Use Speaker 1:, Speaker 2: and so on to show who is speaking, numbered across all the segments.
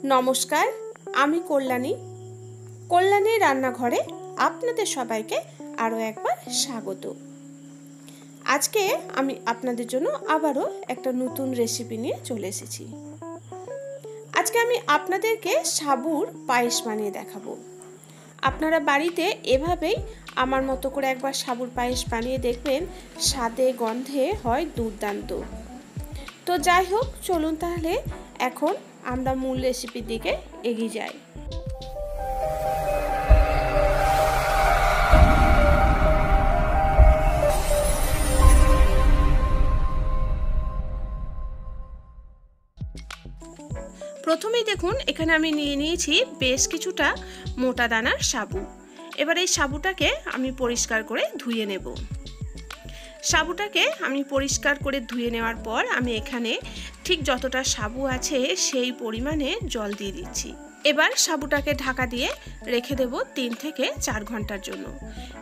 Speaker 1: নমস্কার, আমি কল্যাণী রান্নাঘরে আপনাদের সবাইকে আরও একবার স্বাগত। আজকে আমি আপনাদের জন্য আবারও একটা নতুন রেসিপি নিয়ে চলে এসেছি। আজকে আমি আপনাদেরকে সাবুর পায়েস বানিয়ে দেখাবো। আপনারা বাড়িতে এভাবেই আমার মতো করে একবার সাবুর পায়েস বানিয়ে দেখবেন, স্বাদে গন্ধে হয় দুর্দান্ত। তো যাই হোক, চলুন তাহলে এখন আমরা মূল রেসিপির দিকে এগিয়ে যাই। প্রথমেই দেখুন, এখানে আমি নিয়ে নিয়েছি বেশ কিছুটা মোটা দানার সাবু। এবার এই সাবুটাকে আমি পরিষ্কার করে ধুয়ে নেব। সাবুটাকে আমি পরিষ্কার করে ধুয়ে নেওয়ার পর আমি এখানে ঠিক যতটা সাবু আছে সেই পরিমাণে জল দিয়ে দিচ্ছি। এবার সাবুটাকে ঢাকা দিয়ে রেখে দেব 3 থেকে 4 ঘন্টার জন্য।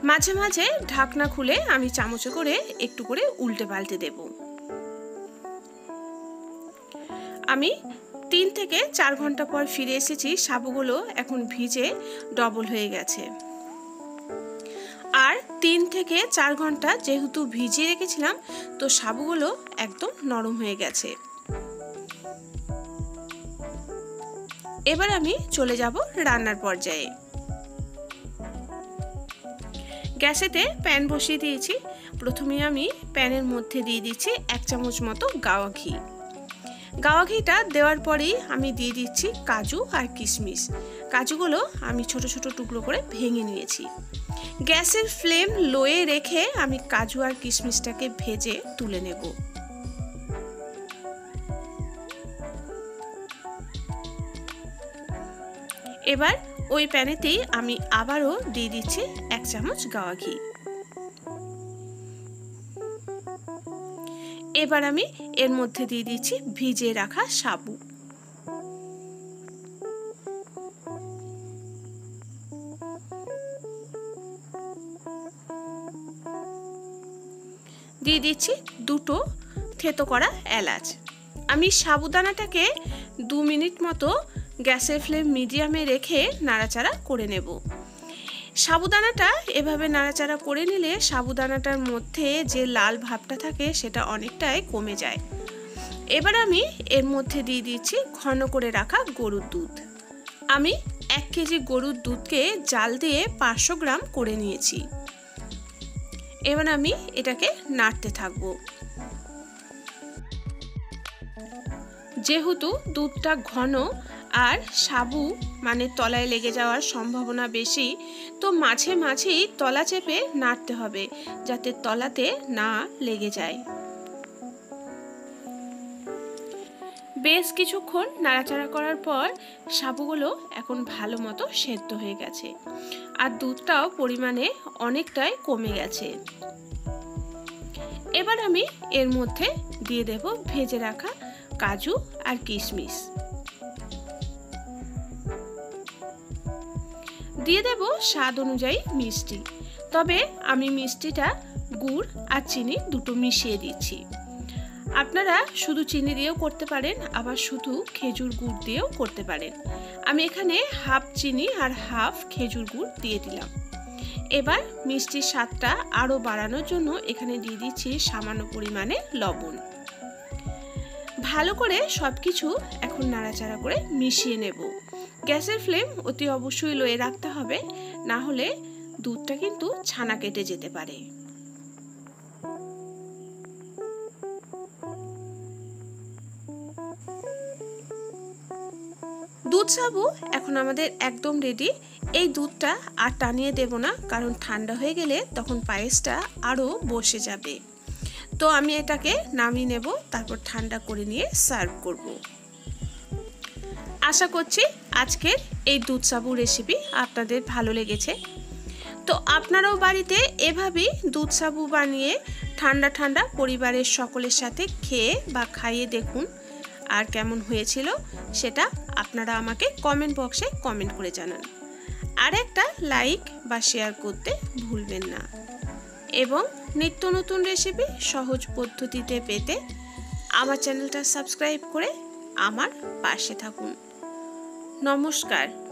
Speaker 1: মাঝে মাঝে ঢাকনা খুলে আমি চামচে করে একটু করে উল্টে পাল্টে দেব। আমি 3 থেকে 4 ঘন্টা পর ফিরে এসেছি। সাবুগুলো এখন ভিজে ডবল হয়ে গেছে। আর 3 থেকে 4 ঘন্টা যেহেতু ভিজিয়ে রেখেছিলাম, তো সাবুগুলো একদম নরম হয়ে গেছে। এবার আমি চলে যাব রান্নার পর্যায়ে। গ্যাসেতে প্যান বসিয়ে দিয়েছি। প্রথমে আমি প্যানের মধ্যে দিয়ে দিচ্ছি 1 চামচ মতো গাওয়া ঘি। গাওয়া ঘিটা দেওয়ার পরেই আমি দিয়ে দিচ্ছি কাজু আর কিশমিশ। কাজুগুলো আমি ছোট ছোট টুকরো করে ভেঙে নিয়েছি। গ্যাসের ফ্লেম লোয়ে রেখে আমি কাজু আর কিশমিশটাকে ভেজে তুলে নেব। এবার ওই প্যানেতেই আমি আবারও দিয়ে দিচ্ছি 1 চামচ গাওয়া ঘি। এবার আমি এর মধ্যে দিয়ে দিচ্ছি ভিজিয়ে রাখা সাবু। দিয়ে দিচ্ছি 2টো থেতো করা এলাচ। আমি সাবুদানাটাকে 2 মিনিট মতো গ্যাসের ফ্লেম মিডিয়ামে রেখে নাড়াচাড়া করে নেব। সাবুদানাটা এভাবে নাড়াচাড়া করে নিলে সাবুদানাটার মধ্যে যে লাল ভাবটা থাকে সেটা অনেকটাই কমে যায়। এবার আমি এর মধ্যে দিয়ে দিচ্ছি ঘন করে রাখা গরুর দুধ। আমি 1 কেজি গরুর দুধকে জাল দিয়ে 500 গ্রাম করে নিয়েছি। এবার আমি এটাকে নাড়তে থাকবো। যেহেতু দুধটা ঘন আর সাবু মানে তলায় লেগে যাওয়ার সম্ভাবনা বেশি, তো মাঝে মাঝেই তলা চেপে নাড়তে হবে যাতে তলাতে না লেগে যায়। বেশ কিছুক্ষণ নাড়াচাড়া করার পর সাবুগুলো এখন ভালো মতো সেদ্ধ হয়ে গেছে আর দুধটাও পরিমাণে অনেকটাই কমে গেছে। এবার আমি এর মধ্যে দিয়ে দেব ভেজে রাখা কাজু আর কিশমিশ। দিয়ে দেব স্বাদ অনুযায়ী মিষ্টি। তবে আমি মিষ্টিটা গুড় আর চিনি দুটো মিশিয়ে দিচ্ছি। আপনারা শুধু চিনি দিয়েও করতে পারেন, আবার শুধু খেজুর গুড় দিয়েও করতে পারেন। আমি এখানে হাফ চিনি আর হাফ খেজুর গুড় দিয়ে দিলাম। এবার মিষ্টির স্বাদটা আরও বাড়ানোর জন্য এখানে দিয়ে দিচ্ছি সামান্য পরিমাণে লবণ। ভালো করে সবকিছু এখন নাড়াচাড়া করে মিশিয়ে নেব। গ্যাসের ফ্লেম অতি অবশ্যই লোয়ে রাখতে হবে, না হলে দুধটা কিন্তু ছানা কেটে যেতে পারে। দুধ সাবু এখন আমাদের একদম রেডি। এই দুধটা আর টানিয়ে দেব না, কারণ ঠান্ডা হয়ে গেলে তখন পায়েসটা আরও বসে যাবে। তো আমি এটাকে নামিয়ে নেব, তারপর ঠান্ডা করে নিয়ে সার্ভ করব। আশা করছি আজকের এই দুধ সাবু রেসিপি আপনাদের ভালো লেগেছে। তো আপনারাও বাড়িতে এভাবেই দুধ সাবু বানিয়ে ঠান্ডা ঠান্ডা পরিবারের সকলের সাথে খেয়ে বা খাইয়ে দেখুন, আর কেমন হয়েছিল সেটা আপনারা আমাকে কমেন্ট বক্সে কমেন্ট করে জানান। আর একটা লাইক বা শেয়ার করতে ভুলবেন না। এবং নিত্য নতুন রেসিপি সহজ পদ্ধতিতে পেতে আমার চ্যানেলটা সাবস্ক্রাইব করে আমার পাশে থাকুন। নমস্কার।